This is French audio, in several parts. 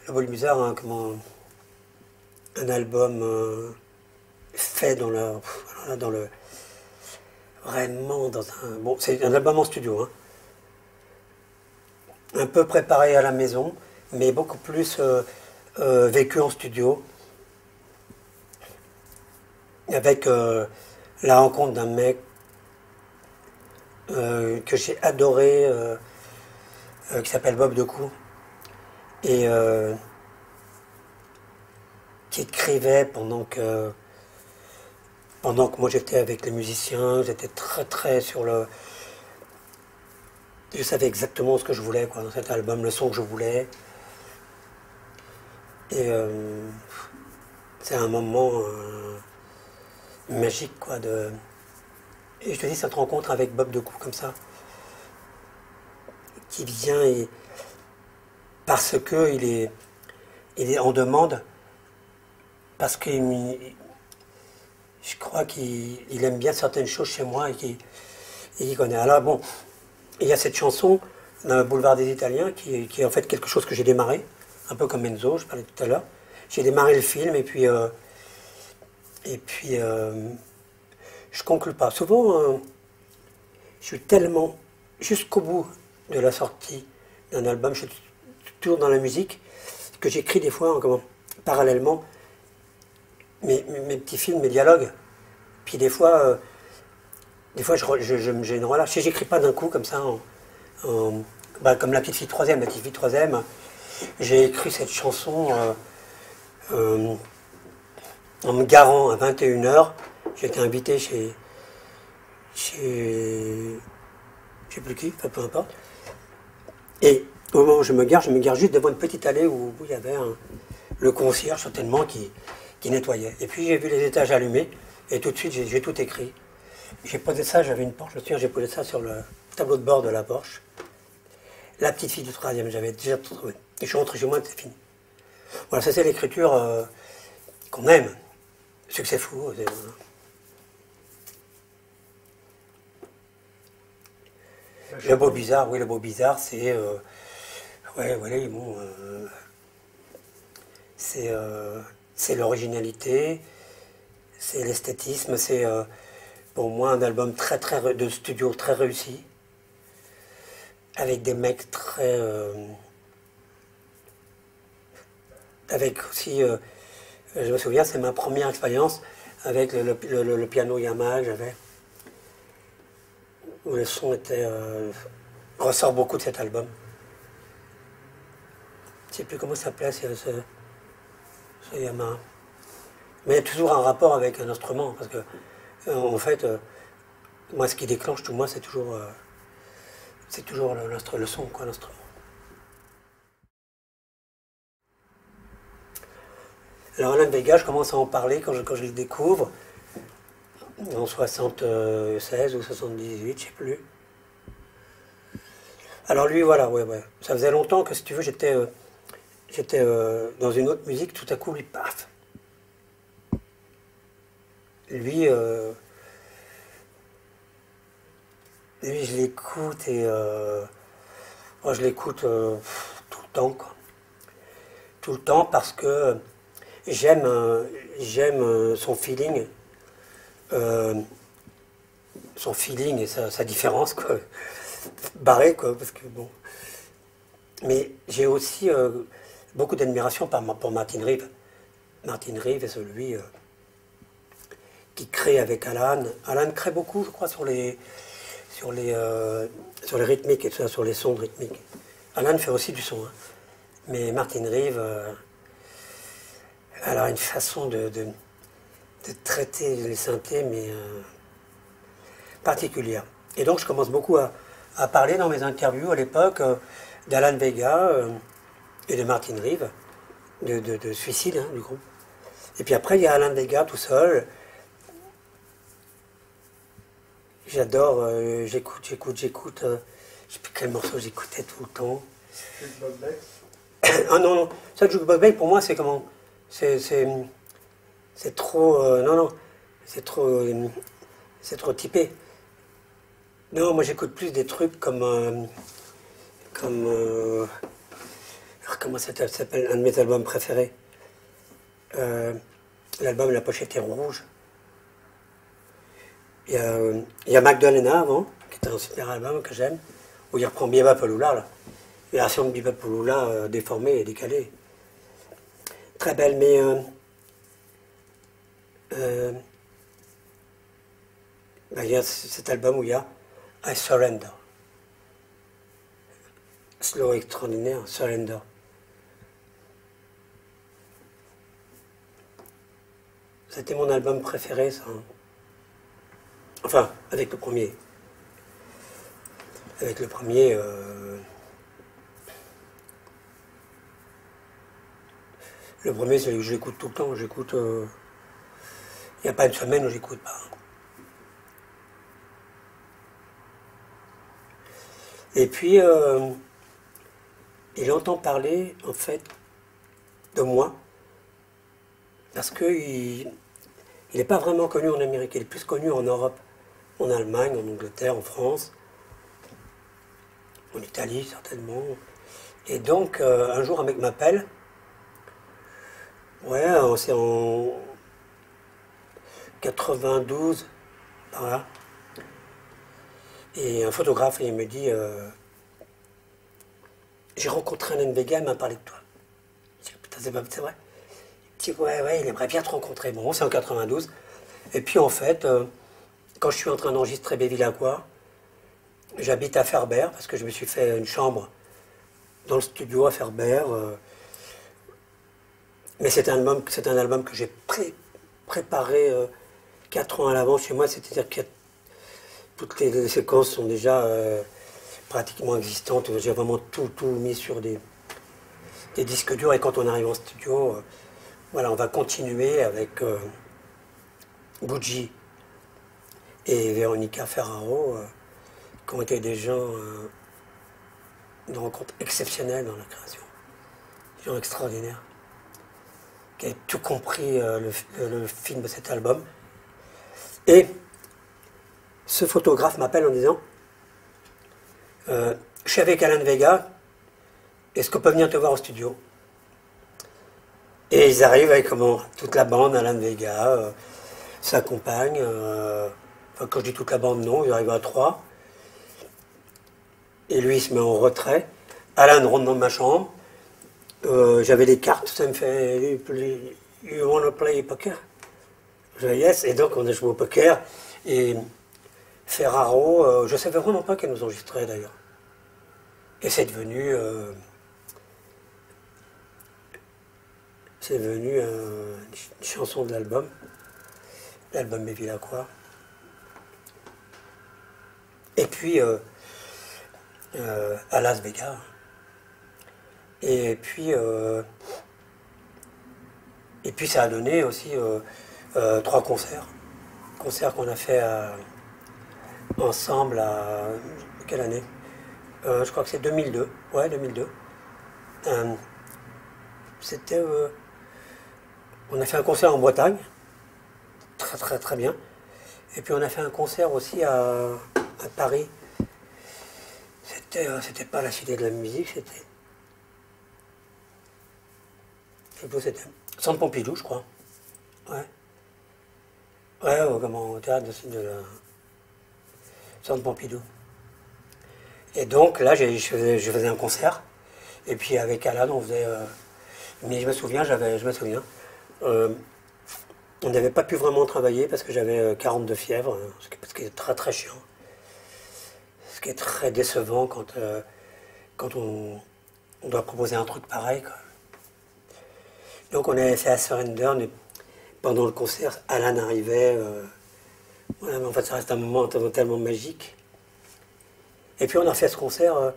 Le Bol Bizarre, hein, comment, un album fait dans le vraiment dans un bon, c'est un album en studio, hein, un peu préparé à la maison, mais beaucoup plus vécu en studio, avec la rencontre d'un mec que j'ai adoré, qui s'appelle Bob Decou, et qui écrivait pendant que moi j'étais avec les musiciens, j'étais très très sur le... Je savais exactement ce que je voulais quoi, dans cet album, le son que je voulais. Et c'est un moment magique quoi. Et je te dis, cette rencontre avec Bob Decou comme ça, qui vient et... parce que il est en demande, parce que je crois qu'il aime bien certaines choses chez moi et qu'il connaît. Alors bon, il y a cette chanson, le Boulevard des Italiens, qui est en fait quelque chose que j'ai démarré, un peu comme Enzo, je parlais tout à l'heure. J'ai démarré le film et puis je conclue pas. Souvent, je suis tellement jusqu'au bout de la sortie d'un album, je suis toujours dans la musique, que j'écris des fois parallèlement mes petits films, mes dialogues. Puis des fois j'ai une relâche. Si j'écris pas d'un coup comme ça, comme la petite fille troisième, j'ai écrit cette chanson euh, en me garant à 21h. J'étais invité chez je sais plus qui, enfin, peu importe. Et au moment où je me gare juste devant une petite allée où il y avait le concierge certainement qui nettoyait. Et puis j'ai vu les étages allumés et tout de suite j'ai tout écrit. J'ai posé ça, j'avais une Porsche, je me souviens, j'ai posé ça sur le tableau de bord de la Porsche. La petite fille du troisième, j'avais déjà tout trouvé. Et je suis rentré chez moi, c'est fini. Voilà, ça c'est l'écriture qu'on aime. Succès fou. Le beau bizarre, oui, le beau bizarre, c'est... ouais, voilà, bon, c'est l'originalité, c'est l'esthétisme, c'est pour moi un album de studio très réussi, avec des mecs très... avec aussi... je me souviens, c'est ma première expérience avec le piano Yamaha que j'avais, où le son était... ressort beaucoup de cet album. Je ne sais plus comment ça s'appelait, ce Yamaha. Mais il y a toujours un rapport avec un instrument, parce que, en fait, moi, ce qui déclenche tout moi, c'est toujours le son, quoi, l'instrument. Alors, Alan Vega, je commence à en parler quand je le découvre, en 76 ou 78, je sais plus. Alors, lui, voilà, ouais, ouais. Ça faisait longtemps que, si tu veux, j'étais dans une autre musique, tout à coup, lui, paf. Lui, lui je l'écoute et moi, je l'écoute tout le temps, quoi. Tout le temps parce que j'aime son feeling, euh, et sa différence, quoi. Barré, quoi, parce que bon. Mais j'ai aussi beaucoup d'admiration pour Martin Reeve. Martin Reeve est celui qui crée avec Alan. Alan crée beaucoup, je crois, sur les rythmiques et tout ça, sur les sons rythmiques. Alan fait aussi du son, hein. Mais Martin Reeve, elle a une façon de traiter les synthés, mais particulière. Et donc je commence beaucoup à parler dans mes interviews à l'époque d'Alan Vega et de Martin Reeve, de Suicide, hein, du groupe. Et puis après, il y a Alan Vega tout seul. J'adore, j'écoute. Je sais plus quel morceau j'écoutais tout le temps. Ah non, non, ça, Jukebox Bay, pour moi, c'est comment? C'est trop. Non, non, c'est trop typé. Non, moi, j'écoute plus des trucs comme comment ça s'appelle, un de mes albums préférés. L'album, la pochette est rouge. Il y a Magdalena avant, qui est un super album que j'aime, où il reprend Bebop Lula, là. La version de Bebop Lula déformée et décalée. Très belle, mais il y a cet album où il y a I Surrender. Slow extraordinaire, Surrender. C'était mon album préféré, ça. Enfin, avec le premier. Avec le premier, le premier, c'est que je l'écoute tout le temps. J'écoute. Il n'y a pas une semaine où j'écoute pas. Et puis, il entend parler, en fait, de moi, parce qu'il n'est pas vraiment connu en Amérique, il est plus connu en Europe, en Allemagne, en Angleterre, en France, en Italie certainement. Et donc, un jour, un mec m'appelle, ouais, c'est en 92, par là, et un photographe, il me dit, j'ai rencontré Alan Vega, il m'a parlé de toi. Je dis, putain, c'est vrai. Il dit, ouais, il aimerait bien te rencontrer. Bon, c'est en 92. Et puis en fait, quand je suis en train d'enregistrer Bevilacqua, j'habite à Ferber, parce que je me suis fait une chambre dans le studio à Ferber. Mais c'est un album que j'ai préparé 4 ans à l'avance chez moi, c'est-à-dire que toutes les séquences sont déjà pratiquement existantes. J'ai vraiment tout mis sur des disques durs, et quand on arrive en studio, voilà, on va continuer avec Bucci et Veronica Ferraro, qui ont été des gens de rencontres exceptionnelles dans la création, des gens extraordinaires, qui avaient tout compris le film de cet album. Et ce photographe m'appelle en disant, je suis avec Alan Vega, est-ce qu'on peut venir te voir au studio? Et ils arrivent avec toute la bande, Alan Vega, sa compagne, enfin, quand je dis toute la bande, non, ils arrivent à 3. Et lui, il se met en retrait. Alan rentre dans ma chambre. J'avais des cartes, ça me fait, you wanna play poker? Je dis yes, et donc on a joué au poker. Et Ferraro, je ne savais vraiment pas qu'elle nous enregistrait d'ailleurs. Et c'est devenu une chanson de l'album Bevilacqua. Et puis à Las Vegas. Et puis ça a donné aussi 3 concerts. Concerts qu'on a fait ensemble à quelle année? Je crois que c'est 2002. Ouais, 2002. C'était on a fait un concert en Bretagne, très bien. Et puis on a fait un concert aussi à Paris. C'était pas la Cité de la Musique, c'était. Je sais pas, c'était Centre Pompidou, je crois. Ouais. Ouais, au théâtre de la Centre Pompidou. Et donc là, je faisais un concert. Et puis avec Alan, on faisait. Mais je me souviens. On n'avait pas pu vraiment travailler parce que j'avais 40 de fièvre, ce qui est très chiant. Ce qui est très décevant quand on doit proposer un truc pareil, quoi. Donc on avait fait à Surrender, mais pendant le concert, Alan arrivait. Voilà, mais en fait, ça reste un moment tellement magique. Et puis on a fait ce concert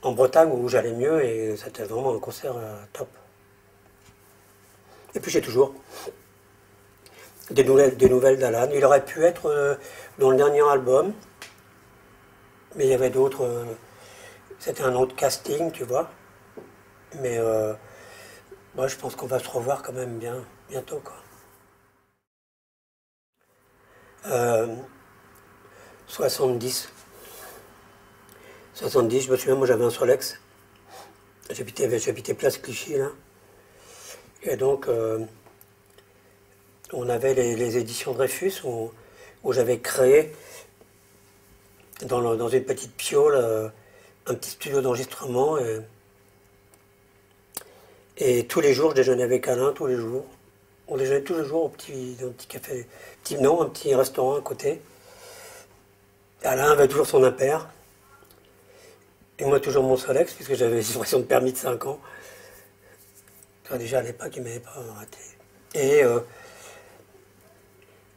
en Bretagne où j'allais mieux, et c'était vraiment un concert top. Et puis j'ai toujours des nouvelles d'Alan. Il aurait pu être dans le dernier album, mais il y avait d'autres. C'était un autre casting, tu vois. Mais moi, je pense qu'on va se revoir quand même bientôt, quoi. 70. 70, je me souviens, moi j'avais un Solex. j'habitais Place Clichy, là. Et donc, on avait les éditions Dreyfus où j'avais créé dans une petite piole un petit studio d'enregistrement. Et tous les jours, je déjeunais avec Alain, tous les jours. On déjeunait tous les jours dans un petit café, non, un petit restaurant à côté. Alain avait toujours son impair. Et moi, toujours mon Solex, puisque j'avais une expression de permis de 5 ans. Enfin, déjà, à l'époque, il ne m'avait pas arrêté.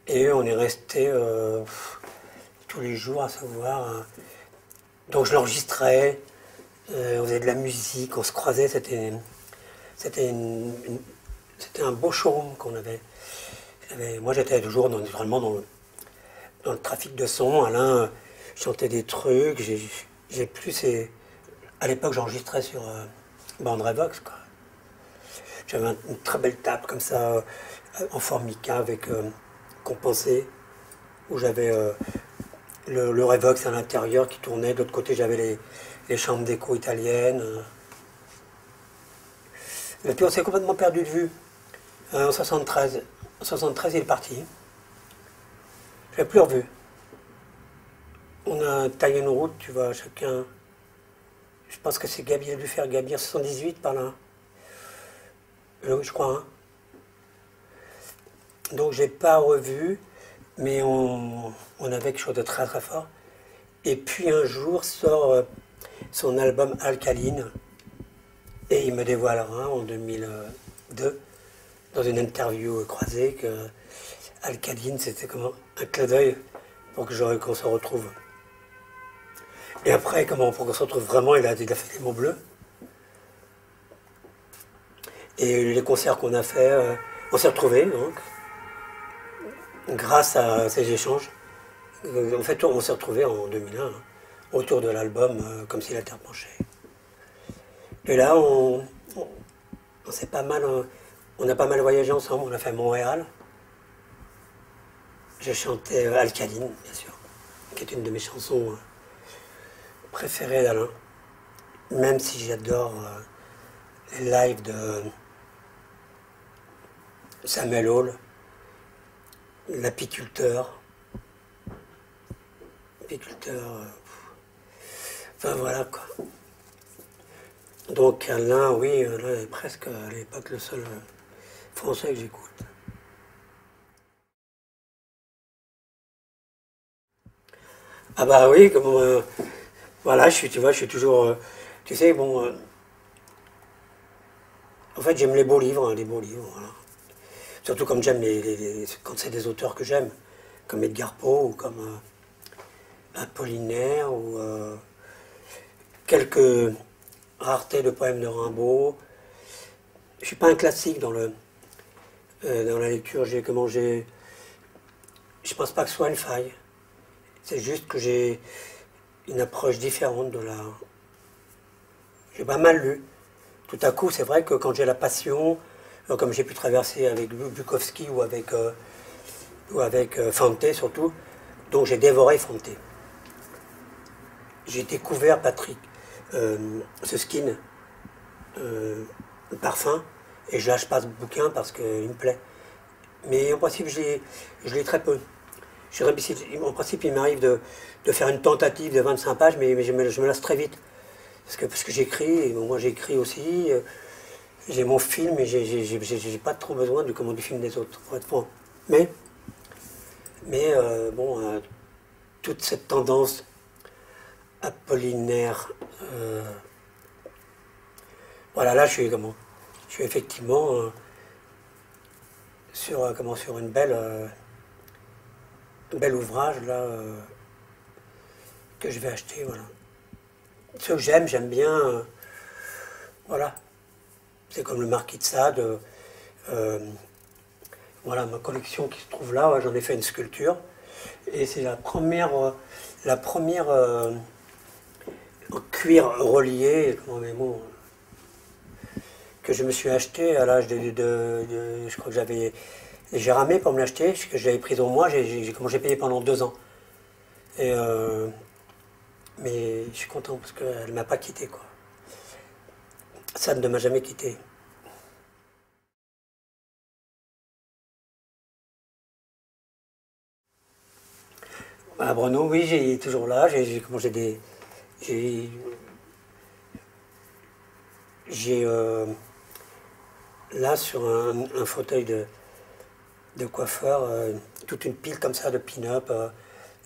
Et on est resté tous les jours à savoir. Donc, je l'enregistrais, on faisait de la musique, on se croisait. C'était un beau showroom qu'on avait. Moi, j'étais toujours vraiment dans le trafic de son. Alain chantait des trucs. J'ai plus. À l'époque, j'enregistrais sur Bandrevox, quoi. J'avais une très belle table comme ça, en formica, avec compensé, où j'avais le Revox à l'intérieur qui tournait. De l'autre côté, j'avais les chambres d'écho italiennes. Et puis on s'est complètement perdu de vue. En 73. En 73, il est parti. Je l'ai plus revu. On a taillé une route, tu vois, chacun. Je pense que c'est Gabi, il a dû faire Gabi en 78 par là. Je crois, hein. Donc j'ai pas revu, mais on avait quelque chose de très très fort. Et puis un jour sort son album Alkaline, et il me dévoilera en 2002, dans une interview croisée, que Alkaline c'était comment un clin d'œil pour qu'on se retrouve. Et après, pour qu'on se retrouve vraiment, il a fait les mots bleus. Et les concerts qu'on a fait, on s'est retrouvés, donc, grâce à ces échanges. En fait, on s'est retrouvés en 2001, autour de l'album Comme si la terre penchait. Et là, on s'est pas mal, on a pas mal voyagé ensemble. On a fait Montréal. J'ai chanté Alkaline, bien sûr, qui est une de mes chansons préférées d'Alain. Même si j'adore les lives de Samuel Hall, l'apiculteur. Enfin voilà quoi. Donc Alain, oui, là est presque à l'époque le seul français que j'écoute. Ah bah oui, voilà, tu vois, je suis toujours, tu sais, bon, en fait j'aime les beaux livres, voilà. Surtout comme j'aime quand c'est des auteurs que j'aime, comme Edgar Poe ou comme Apollinaire ou quelques raretés de poèmes de Rimbaud. Je suis pas un classique dans la lecture. Je pense pas que ce soit une faille. C'est juste que j'ai une approche différente de la. J'ai pas mal lu. Tout à coup, c'est vrai que quand j'ai la passion, comme j'ai pu traverser avec Bukowski ou avec Fante surtout, donc j'ai dévoré Fante. J'ai découvert Patrick, ce skin, le parfum, et je lâche pas ce bouquin parce qu'il me plaît. Mais en principe, je lis très peu. En principe, il m'arrive de faire une tentative de 25 pages, mais je me lasse très vite. Parce que j'écris, et moi j'écris aussi, j'ai mon film, et j'ai pas trop besoin du film des autres, pour être franc. Mais bon, toute cette tendance apollinaire, voilà, là je suis effectivement sur une belle ouvrage là que je vais acheter, voilà. Ce que j'aime bien, voilà. C'est comme le Marquis de Sade, voilà, ma collection qui se trouve là, ouais, j'en ai fait une sculpture, et c'est la première en cuir relié, que je me suis acheté à l'âge je crois que j'ai ramé pour me l'acheter, que j'avais pris au mois, j'ai payé pendant 2 ans. Et mais je suis content parce qu'elle ne m'a pas quitté, quoi. Ça ne m'a jamais quitté. À Brno, oui, j'ai toujours là. J'ai là sur un fauteuil de coiffeur, toute une pile comme ça de pin-up,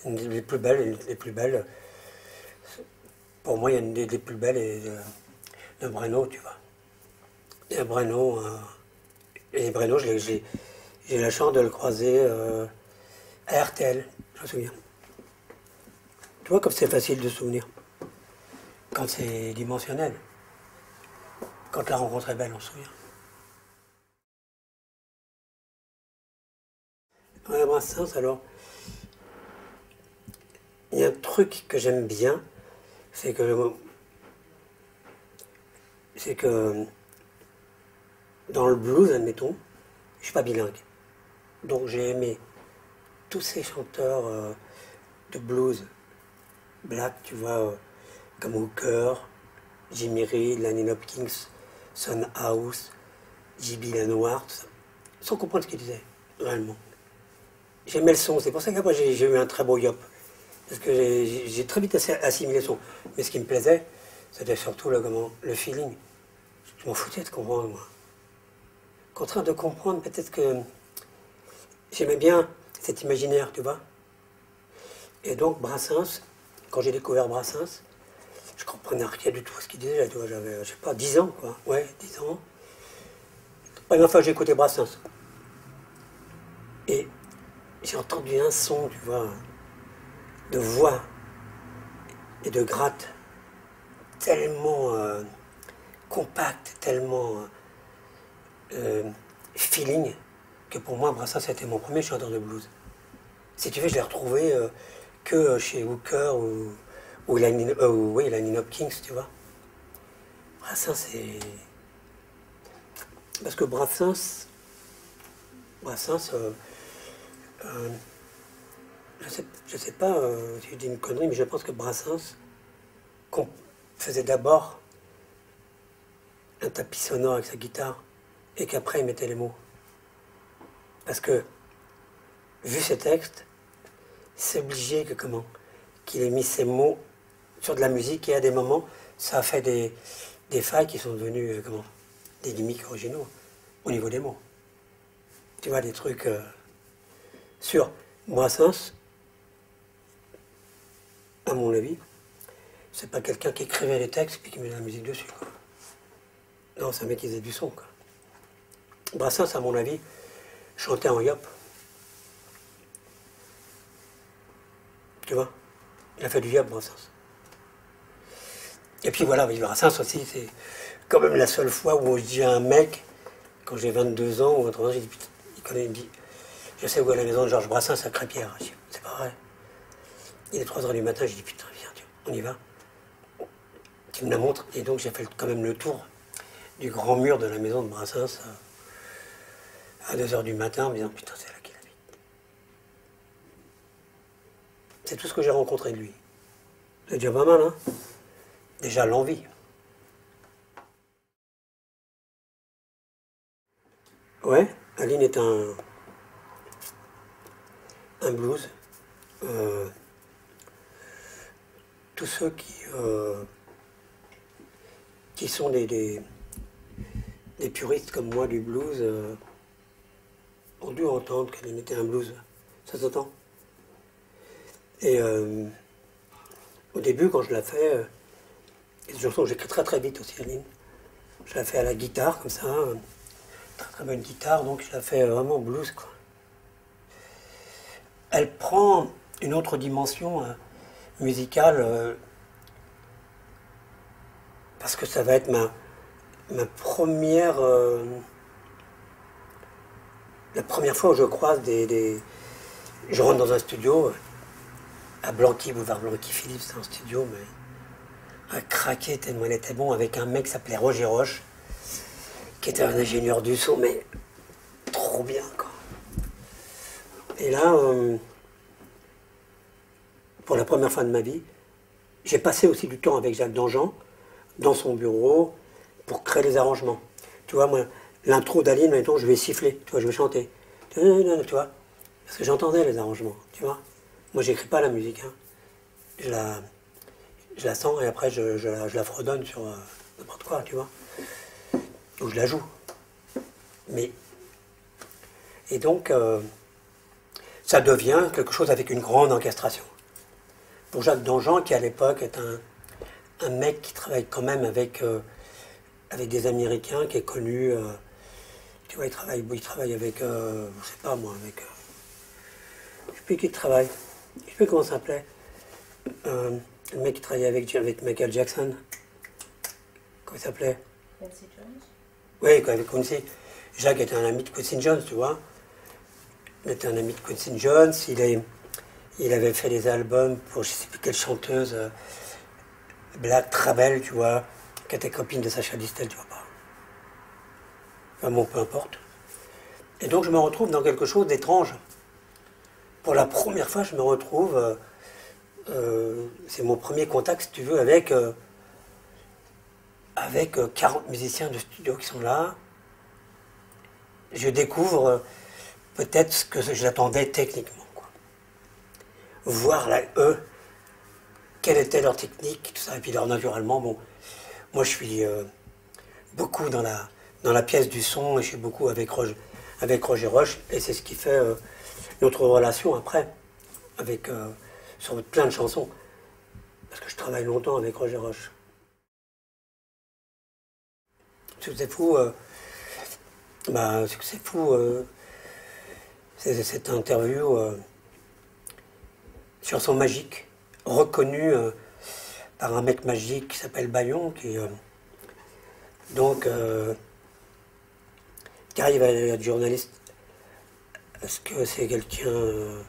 les plus belles, les plus belles. Pour moi, il y a une des plus belles de Brno, tu vois. Et Brno, j'ai la chance de le croiser à RTL, je me souviens. Tu vois comme c'est facile de se souvenir. Quand c'est dimensionnel. Quand la rencontre est belle, on se souvient. Ouais, Brassens, alors, il y a un truc que j'aime bien, c'est que dans le blues, admettons, je suis pas bilingue. Donc j'ai aimé tous ces chanteurs de blues black, tu vois, comme Hooker, Jimmy Reed, Lanny Hopkins, Son House, J.B. Lanoir, tout ça, sans comprendre ce qu'ils disaient, réellement. J'aimais le son, c'est pour ça qu'après j'ai eu un très beau yop. Parce que j'ai très vite assimilé le son. Mais ce qui me plaisait, c'était surtout le feeling. Je m'en foutais de comprendre, moi. Contraire de comprendre, peut-être que j'aimais bien cet imaginaire, tu vois. Et donc, Brassens, quand j'ai découvert Brassens, je comprenais rien du tout ce qu'il disait. Tu vois, j'avais, je sais pas, 10 ans, quoi. Ouais, 10 ans. La première fois que j'ai écouté Brassens. Et j'ai entendu un son, tu vois, de voix et de gratte tellement compact, tellement feeling, que pour moi, Brassens, c'était mon premier chanteur de blues. Si tu veux, je l'ai retrouvé que chez Hooker ou Lanny Hopkins, tu vois. Brassens, c'est... Parce que Brassens, je sais pas si je dis une connerie, mais je pense que Brassens faisait d'abord un tapis sonore avec sa guitare et qu'après il mettait les mots. Parce que, vu ses textes, c'est obligé qu'il ait mis ses mots sur de la musique et à des moments, ça a fait des failles qui sont devenues, des gimmicks originaux au niveau des mots. Tu vois, des trucs sur Brassens, à mon avis, c'est pas quelqu'un qui écrivait les textes et qui mettait la musique dessus, quoi. Non, c'est un mec qui faisait du son, quoi. Brassens, à mon avis, chantait en yop. Tu vois, il a fait du yop, Brassens. Et puis voilà, Brassens aussi, c'est quand même la seule fois où je dis à un mec, quand j'ai 22 ans ou 23 ans, j'ai dit, putain, il me dit, je sais où est la maison de Georges Brassens à Crépierre. Je dis, c'est pas vrai. Il est 3 heures du matin, j'ai dit, putain, viens, on y va. Tu me la montres. Et donc j'ai fait quand même le tour du grand mur de la maison de Brassens à 2 heures du matin, en me disant, putain, c'est là qu'il habite. C'est tout ce que j'ai rencontré de lui. C'est déjà pas mal, hein. Déjà l'envie. Ouais, Aline est un blues. Tous ceux qui sont des puristes comme moi du blues ont dû entendre qu'Aline était un blues. Ça s'entend. Et au début, quand je la fais, et surtout j'écris très très vite aussi, Aline. Je la fais à la guitare, comme ça, très très bonne guitare, donc je la fais vraiment blues, quoi. Elle prend une autre dimension musicale, parce que ça va être ma première... la première fois où je croise je rentre dans un studio, à Blanqui, boulevard Blanqui-Philippe, c'est un studio, mais à craquer tellement il était bon, avec un mec qui s'appelait Roger Roche, qui était un ingénieur du son, mais trop bien, quoi. Et là, pour la première fois de ma vie, j'ai passé aussi du temps avec Jacques Danjean, dans son bureau, pour créer les arrangements. Tu vois, moi, l'intro d'Aline, mettons, je vais siffler, tu vois, je vais chanter. Tu vois, parce que j'entendais les arrangements, tu vois. Moi, j'écris pas la musique, hein. Je la, je la sens et après, je la fredonne sur n'importe quoi, tu vois. Ou je la joue. Mais, et donc, ça devient quelque chose avec une grande orchestration. Pour Jacques Dangean, qui à l'époque est un mec qui travaille quand même avec des Américains, qui est connu, tu vois, il travaille avec, je sais pas moi, avec, je sais plus qui travaille, je sais plus comment ça s'appelait, le mec qui travaillait avec Michael Jackson, comment il s'appelait? Quincy Jones. Oui, avec Quincy. Jacques était un ami de Quincy Jones, tu vois. Il était un ami de Quincy Jones, il avait fait des albums pour je sais plus quelle chanteuse, Black Travel, tu vois, qui était copine de Sacha Distel, tu vois pas. Enfin bon, peu importe. Et donc je me retrouve dans quelque chose d'étrange. Pour la première fois, je me retrouve, c'est mon premier contact, si tu veux, avec 40 musiciens de studio qui sont là. Je découvre peut-être ce que j'attendais techniquement, quoi. Voir là, eux, quelle était leur technique, tout ça. Et puis alors, naturellement, bon, moi je suis beaucoup dans la pièce du son et je suis beaucoup avec Roger Roche. Et c'est ce qui fait notre relation après, sur plein de chansons. Parce que je travaille longtemps avec Roger Roche. Ce que c'est fou, c'est cette interview, chanson magique, reconnue par un mec magique qui s'appelle Bayon, donc, qui arrive à être journaliste. Est-ce que c'est quelqu'un...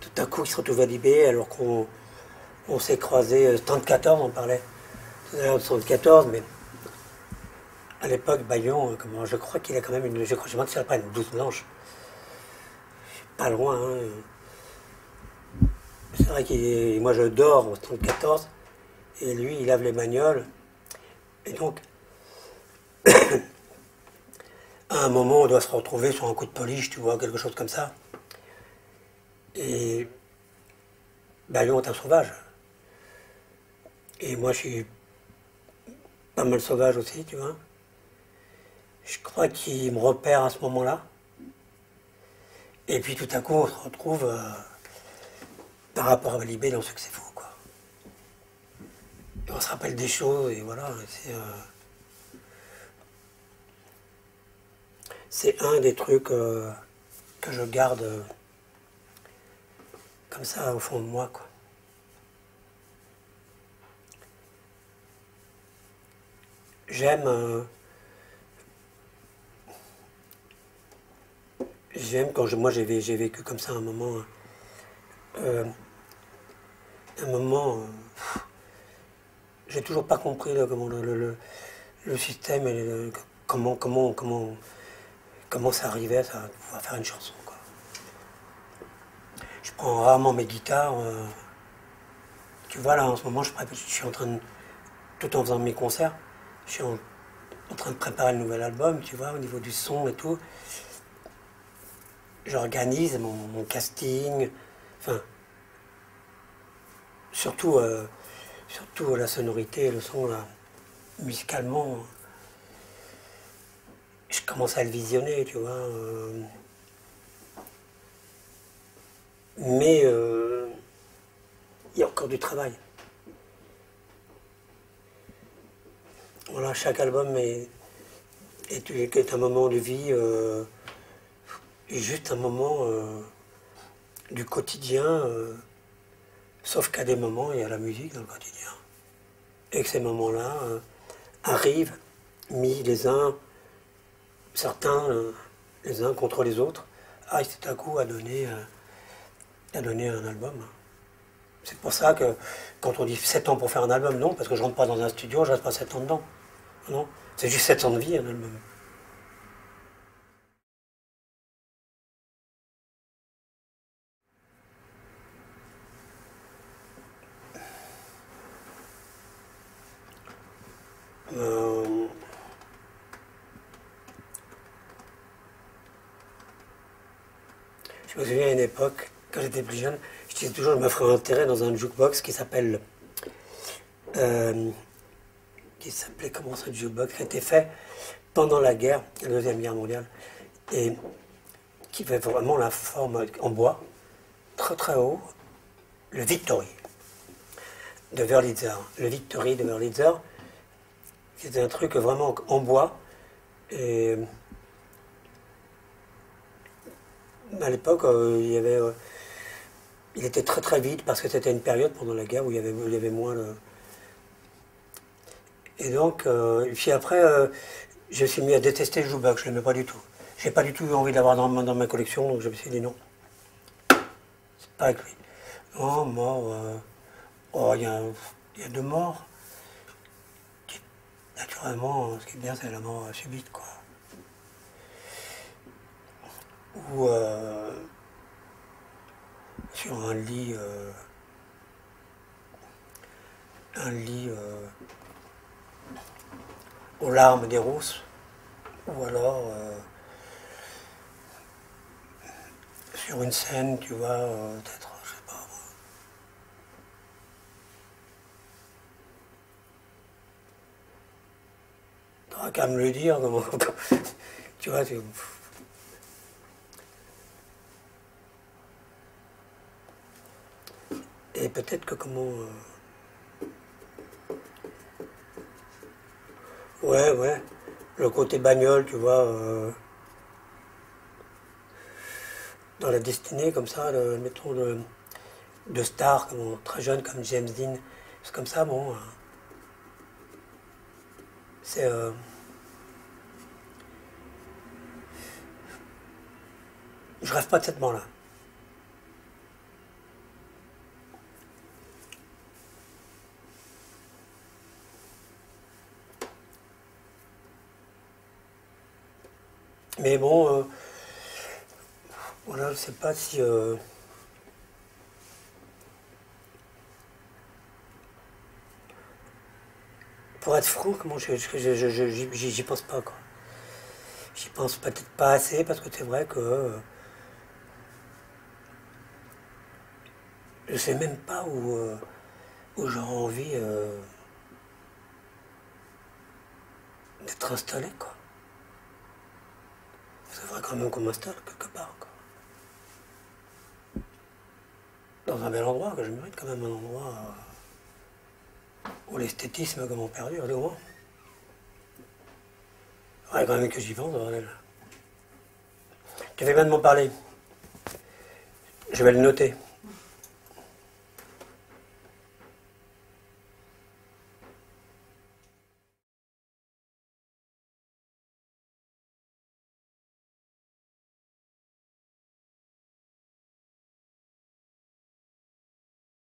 tout à coup qui se retrouve à Libé alors qu'on s'est croisés, 74 on parlait tout à l'heure de 74, mais à l'époque Bayon, je crois qu'il a quand même je me demande s'il n'a pas une blouse blanche. Pas loin, hein. C'est vrai moi je dors au 74 et lui il lave les bagnoles. Et donc, à un moment, on doit se retrouver sur un coup de polish, tu vois, quelque chose comme ça. Et Bayon est un sauvage. Et moi, je suis pas mal sauvage aussi, tu vois. Je crois qu'il me repère à ce moment-là. Et puis tout à coup, on se retrouve par rapport à Libé dans ce que c'est fou, quoi. Et on se rappelle des choses, et voilà. C'est un des trucs que je garde comme ça au fond de moi, quoi. J'aime quand moi j'ai vécu comme ça un moment, euh, j'ai toujours pas compris là, comment le système et comment ça arrivait ça, à pouvoir faire une chanson, quoi. Je prends rarement mes guitares. Tu vois là en ce moment je suis en train de, tout en faisant mes concerts, je suis en train de préparer le nouvel album, tu vois, au niveau du son et tout. J'organise mon casting, enfin, surtout, surtout la sonorité et le son, là, musicalement, je commence à le visionner, tu vois. Mais il y a encore du travail. Voilà, chaque album est un moment de vie, est juste un moment du quotidien, sauf qu'à des moments, il y a la musique dans le quotidien. Et que ces moments-là arrivent mis certains, les uns contre les autres, tout à coup à donner un album. C'est pour ça que quand on dit 7 ans pour faire un album, non, parce que je rentre pas dans un studio, je reste pas 7 ans dedans. Non, c'est juste 7 ans de vie un album. Euh, je me souviens à une époque, quand j'étais plus jeune, je disais toujours que je me ferais enterrer dans un jukebox qui s'appelle... qui s'appelait comment ce jukebox, qui a été fait pendant la guerre, la Deuxième Guerre mondiale, et qui avait vraiment la forme en bois, très très haut, le Victory de Wurlitzer. Le Victory de Wurlitzer, c'était un truc vraiment en bois, et à l'époque, il était très très vide parce que c'était une période pendant la guerre où il y avait moins de... Et donc, puis après, je me suis mis à détester le jukebox, je ne l'aimais pas du tout. J'ai pas du tout envie d'avoir dans ma collection, donc je me suis dit non. C'est pas avec lui. Non, mort, oh, il y a deux morts. Naturellement, ce qui est bien, c'est la mort subite, quoi. Ou sur un lit, aux larmes des rousses, ou alors sur une scène, tu vois, peut-être, je sais pas. T'auras qu'à me le dire, comment, tu vois, et peut-être que comment... ouais, ouais, le côté bagnole, tu vois, dans la destinée, comme ça, mettons, de stars, très jeunes, comme James Dean, c'est comme ça, bon, c'est... je rêve pas de cette mort-là. Mais bon, voilà, je sais pas si... pour être franc, comment j'y pense pas, quoi. J'y pense peut-être pas assez, parce que c'est vrai que... je sais même pas où j'aurais envie d'être installé, quoi. C'est vrai quand même qu'on m'installe quelque part, quoi. Dans un bel endroit, que je mérite quand même un endroit où l'esthétisme comment perdure, au moins. Ouais, quand même que j'y pense, bordel. Tu fais bien de m'en parler. Je vais le noter.